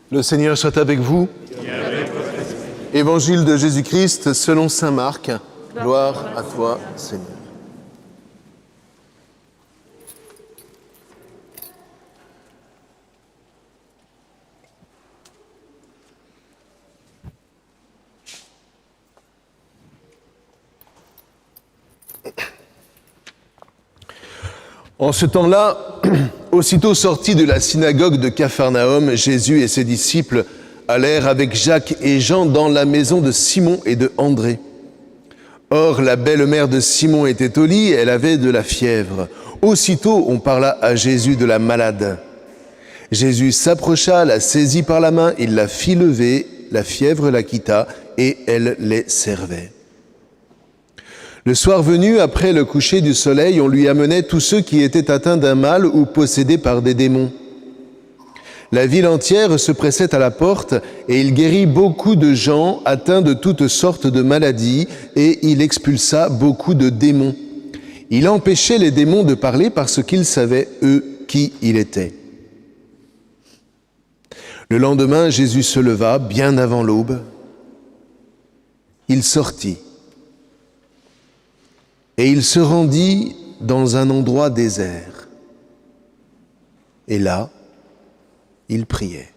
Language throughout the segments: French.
Le Seigneur soit avec vous. Évangile de Jésus-Christ selon saint Marc. Gloire à toi, Seigneur. En ce temps-là, aussitôt sortis de la synagogue de Capharnaüm, Jésus et ses disciples allèrent avec Jacques et Jean dans la maison de Simon et de André. Or, la belle-mère de Simon était au lit, elle avait de la fièvre. Aussitôt, on parla à Jésus de la malade. Jésus s'approcha, la saisit par la main, il la fit lever, la fièvre la quitta et elle les servait. Le soir venu, après le coucher du soleil, on lui amenait tous ceux qui étaient atteints d'un mal ou possédés par des démons. La ville entière se pressait à la porte et il guérit beaucoup de gens atteints de toutes sortes de maladies et il expulsa beaucoup de démons. Il empêchait les démons de parler parce qu'ils savaient, eux, qui il était. Le lendemain, Jésus se leva, bien avant l'aube. Il sortit. Et il se rendit dans un endroit désert. Et là, il priait.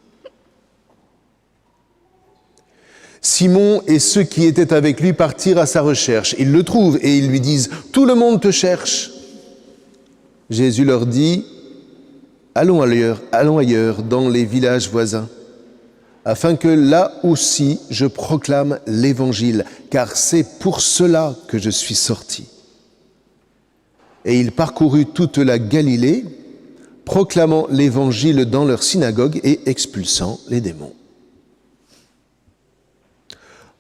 Simon et ceux qui étaient avec lui partirent à sa recherche. Ils le trouvent et ils lui disent « Tout le monde te cherche !» Jésus leur dit « Allons ailleurs, dans les villages voisins, afin que là aussi je proclame l'Évangile, car c'est pour cela que je suis sorti. » Et il parcourut toute la Galilée, proclamant l'Évangile dans leur synagogue et expulsant les démons.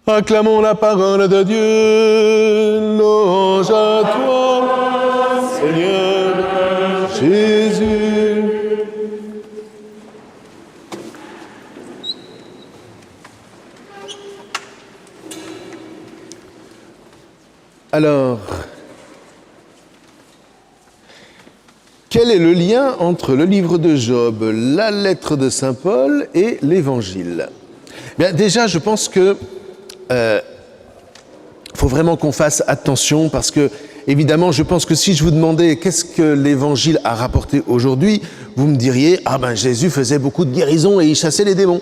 Acclamons la parole de Dieu, louange à toi, Seigneur Jésus. Alors, quel est le lien entre le livre de Job, la lettre de saint Paul et l'Évangile ? Bien, déjà, je pense que faut vraiment qu'on fasse attention parce que, évidemment, je pense que si je vous demandais qu'est-ce que l'Évangile a rapporté aujourd'hui, vous me diriez « Ah ben, Jésus faisait beaucoup de guérisons et il chassait les démons. »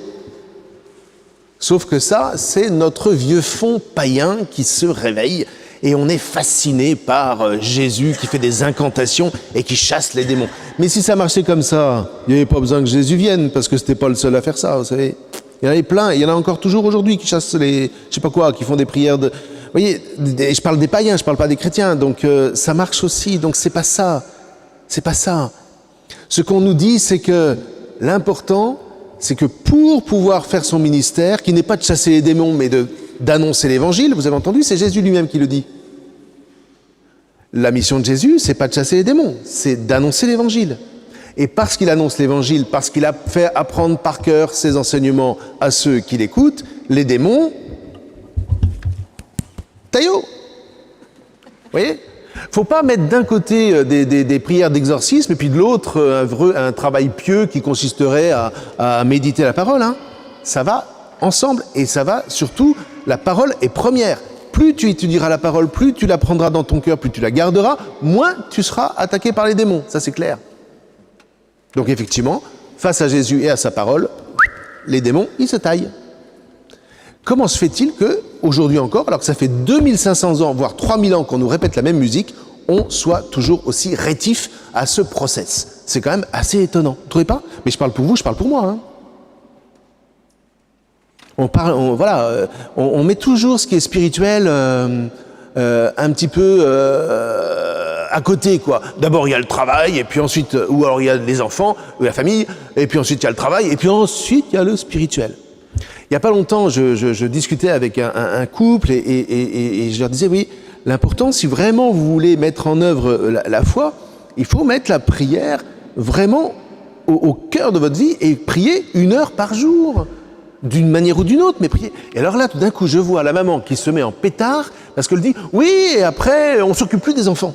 Sauf que ça, c'est notre vieux fond païen qui se réveille et on est fasciné par Jésus qui fait des incantations et qui chasse les démons. Mais si ça marchait comme ça, il n'y avait pas besoin que Jésus vienne parce que c'était pas le seul à faire ça, vous savez. Il y en avait plein, il y en a encore toujours aujourd'hui qui chassent les, je sais pas quoi, qui font des prières de... Vous voyez, je parle des païens, je parle pas des chrétiens, donc ça marche aussi, donc c'est pas ça. C'est pas ça. Ce qu'on nous dit, c'est que l'important, c'est que pour pouvoir faire son ministère, qui n'est pas de chasser les démons, mais d'annoncer l'Évangile, vous avez entendu, c'est Jésus lui-même qui le dit. La mission de Jésus, c'est pas de chasser les démons, c'est d'annoncer l'Évangile. Et parce qu'il annonce l'Évangile, parce qu'il a fait apprendre par cœur ses enseignements à ceux qui l'écoutent, les démons, taillot. Vous voyez ? Faut pas mettre d'un côté des prières d'exorcisme et puis de l'autre un travail pieux qui consisterait à méditer la parole. Hein. Ça va ensemble et ça va surtout, la parole est première. Plus tu étudieras la parole, plus tu la prendras dans ton cœur, plus tu la garderas, moins tu seras attaqué par les démons. Ça c'est clair. Donc effectivement, face à Jésus et à sa parole, les démons, ils se taillent. Comment se fait-il qu'aujourd'hui encore, alors que ça fait 2500 ans, voire 3000 ans qu'on nous répète la même musique, on soit toujours aussi rétif à ce process ? C'est quand même assez étonnant, vous ne trouvez pas ? Mais je parle pour vous, je parle pour moi. Hein. On met toujours ce qui est spirituel un petit peu à côté, quoi. D'abord, il y a le travail, et puis ensuite, ou alors il y a les enfants, ou la famille, et puis ensuite, il y a le travail, et puis ensuite, il y a le spirituel. Il n'y a pas longtemps, je discutais avec un couple, et je leur disais, oui, l'important, si vraiment vous voulez mettre en œuvre la foi, il faut mettre la prière vraiment au cœur de votre vie, et prier 1 heure par jour. D'une manière ou d'une autre, mais prier. Et alors là, tout d'un coup, je vois la maman qui se met en pétard parce qu'elle dit « Oui, et après, on ne s'occupe plus des enfants. »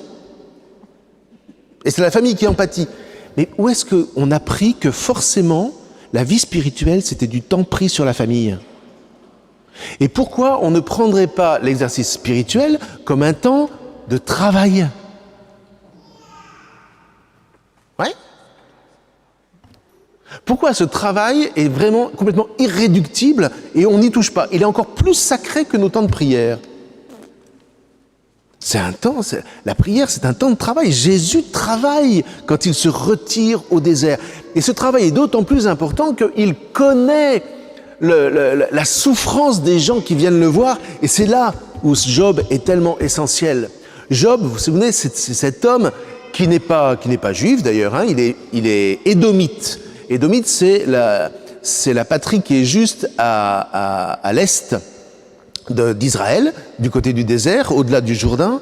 Et c'est la famille qui en pâtit. Mais où est-ce qu'on a appris que forcément, La vie spirituelle, c'était du temps pris sur la famille. Et pourquoi on ne prendrait pas l'exercice spirituel comme un temps de travail? Ouais. Pourquoi ce travail est vraiment complètement irréductible et on n'y touche pas? Il est encore plus sacré que nos temps de prière. La prière, c'est un temps de travail. Jésus travaille quand il se retire au désert. Et ce travail est d'autant plus important qu'il connaît la souffrance des gens qui viennent le voir. Et c'est là où Job est tellement essentiel. Job, vous vous souvenez, c'est cet homme qui n'est pas juif d'ailleurs, hein, il est édomite. Édomite, c'est la patrie qui est juste à l'est d'Israël, du côté du désert, au-delà du Jourdain.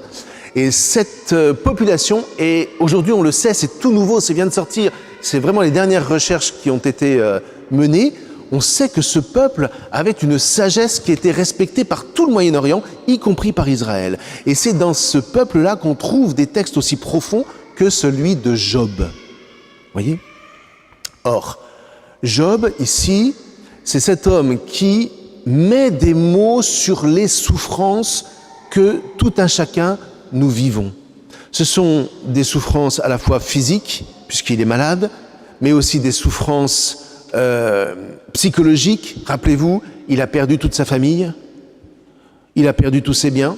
Et cette population, et aujourd'hui on le sait, c'est tout nouveau, ça vient de sortir, c'est vraiment les dernières recherches qui ont été menées, on sait que ce peuple avait une sagesse qui était respectée par tout le Moyen-Orient, y compris par Israël. Et c'est dans ce peuple-là qu'on trouve des textes aussi profonds que celui de Job. Voyez ? Or, Job, ici, c'est cet homme qui met des mots sur les souffrances que tout un chacun nous vivons. Ce sont des souffrances à la fois physiques, puisqu'il est malade, mais aussi des souffrances psychologiques. Rappelez-vous, il a perdu toute sa famille, il a perdu tous ses biens.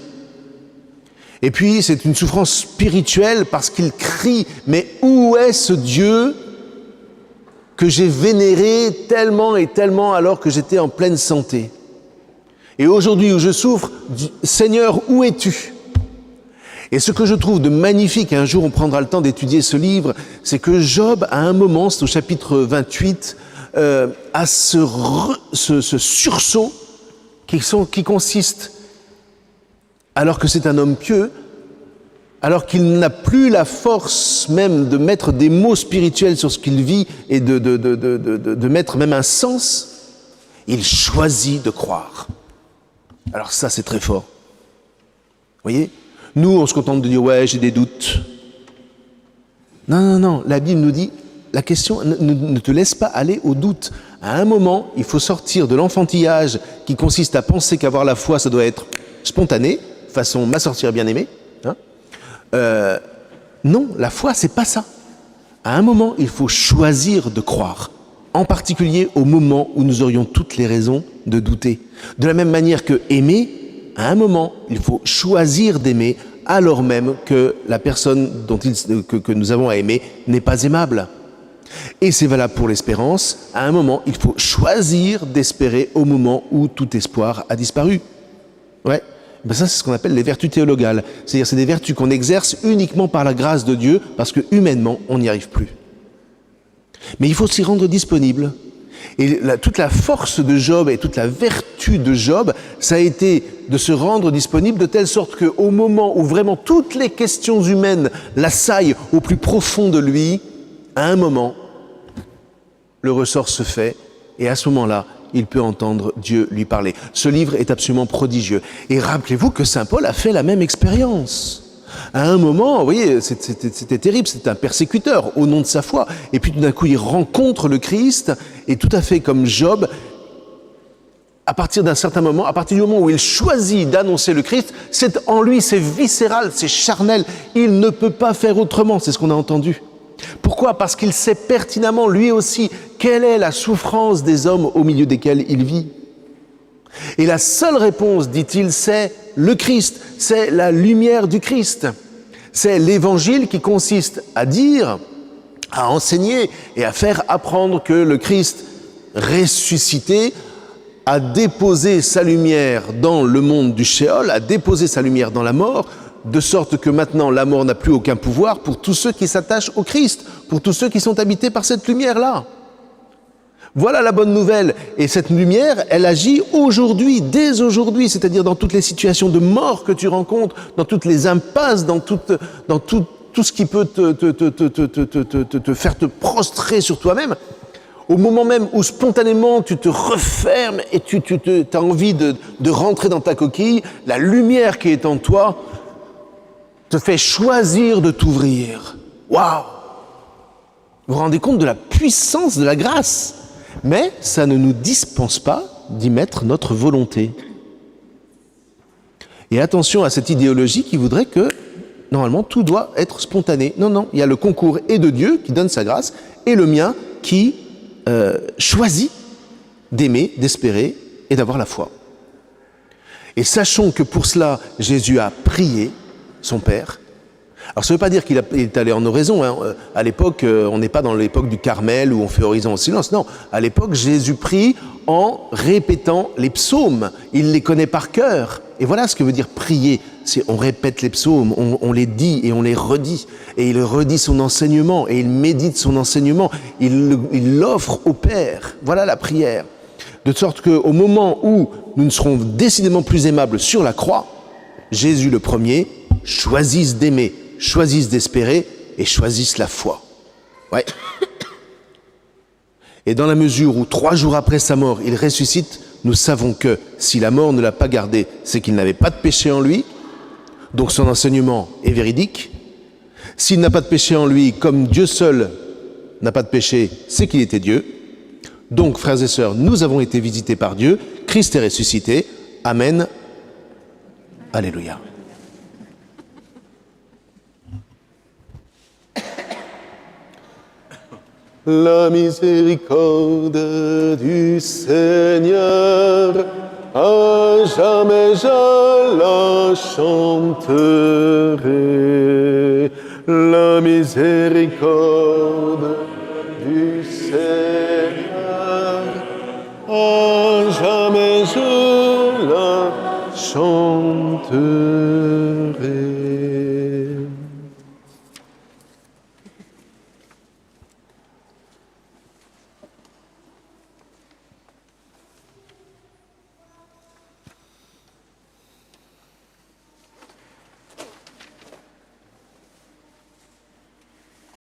Et puis, c'est une souffrance spirituelle parce qu'il crie « Mais où est ce Dieu que j'ai vénéré tellement et tellement alors que j'étais en pleine santé. Et aujourd'hui où je souffre, Seigneur, où es-tu » Et ce que je trouve de magnifique, et un jour on prendra le temps d'étudier ce livre, c'est que Job, à un moment, c'est au chapitre 28, a ce sursaut qui consiste, alors que c'est un homme pieux, alors qu'il n'a plus la force même de mettre des mots spirituels sur ce qu'il vit et de mettre même un sens, il choisit de croire. Alors ça, c'est très fort. Vous voyez ? Nous, on se contente de dire « ouais, j'ai des doutes ». Non, la Bible nous dit, la question, ne te laisse pas aller au doute. À un moment, il faut sortir de l'enfantillage qui consiste à penser qu'avoir la foi, ça doit être spontané, façon ma sorcière bien-aimée. Non, la foi, c'est pas ça. À un moment, il faut choisir de croire, en particulier au moment où nous aurions toutes les raisons de douter. De la même manière que aimer, à un moment, il faut choisir d'aimer, alors même que la personne que nous avons à aimer n'est pas aimable. Et c'est valable pour l'espérance. À un moment, il faut choisir d'espérer au moment où tout espoir a disparu. Ouais. Ben ça, c'est ce qu'on appelle les vertus théologales. C'est-à-dire, c'est des vertus qu'on exerce uniquement par la grâce de Dieu, parce que humainement, on n'y arrive plus. Mais il faut s'y rendre disponible. Et toute la force de Job et toute la vertu de Job, ça a été de se rendre disponible de telle sorte qu'au moment où vraiment toutes les questions humaines l'assaillent au plus profond de lui, à un moment, le ressort se fait, et à ce moment-là, il peut entendre Dieu lui parler. Ce livre est absolument prodigieux. Et rappelez-vous que saint Paul a fait la même expérience. À un moment, vous voyez, c'était terrible, c'était un persécuteur au nom de sa foi. Et puis tout d'un coup, il rencontre le Christ, et tout à fait comme Job, à partir d'un certain moment, à partir du moment où il choisit d'annoncer le Christ, c'est en lui, c'est viscéral, c'est charnel. Il ne peut pas faire autrement, c'est ce qu'on a entendu. Pourquoi ? Parce qu'il sait pertinemment, lui aussi, quelle est la souffrance des hommes au milieu desquels il vit. Et la seule réponse, dit-il, c'est le Christ, c'est la lumière du Christ. C'est l'évangile qui consiste à dire, à enseigner et à faire apprendre que le Christ ressuscité a déposé sa lumière dans le monde du Sheol, a déposé sa lumière dans la mort, de sorte que maintenant la mort n'a plus aucun pouvoir pour tous ceux qui s'attachent au Christ, pour tous ceux qui sont habités par cette lumière-là. Voilà la bonne nouvelle. Et cette lumière, elle agit aujourd'hui, dès aujourd'hui, c'est-à-dire dans toutes les situations de mort que tu rencontres, dans toutes les impasses, dans tout ce qui peut te faire te prostrer sur toi-même. Au moment même où spontanément tu te refermes et tu as envie de rentrer dans ta coquille, la lumière qui est en toi te fait choisir de t'ouvrir. Waouh! Vous vous rendez compte de la puissance de la grâce? Mais ça ne nous dispense pas d'y mettre notre volonté. Et attention à cette idéologie qui voudrait que, normalement, tout doit être spontané. Non, non, il y a le concours et de Dieu qui donne sa grâce, et le mien qui choisit d'aimer, d'espérer et d'avoir la foi. Et sachons que pour cela, Jésus a prié son Père. Alors ça ne veut pas dire qu'il est allé en oraison. Hein. À l'époque, on n'est pas dans l'époque du Carmel où on fait oraison en silence. Non, à l'époque, Jésus prie en répétant les psaumes. Il les connaît par cœur. Et voilà ce que veut dire prier. C'est on répète les psaumes, on les dit et on les redit. Et il redit son enseignement et il médite son enseignement. Il l'offre au Père. Voilà la prière. De sorte qu'au moment où nous ne serons décidément plus aimables sur la croix, Jésus le premier choisisse d'aimer, choisisse d'espérer et choisisse la foi. Ouais. Et dans la mesure où 3 jours après sa mort, il ressuscite, nous savons que si la mort ne l'a pas gardé, c'est qu'il n'avait pas de péché en lui, donc son enseignement est véridique. S'il n'a pas de péché en lui, comme Dieu seul n'a pas de péché, c'est qu'il était Dieu. Donc, frères et sœurs, nous avons été visités par Dieu, Christ est ressuscité. Amen. Alléluia. La miséricorde du Seigneur, à jamais je la chanterai. La miséricorde du Seigneur.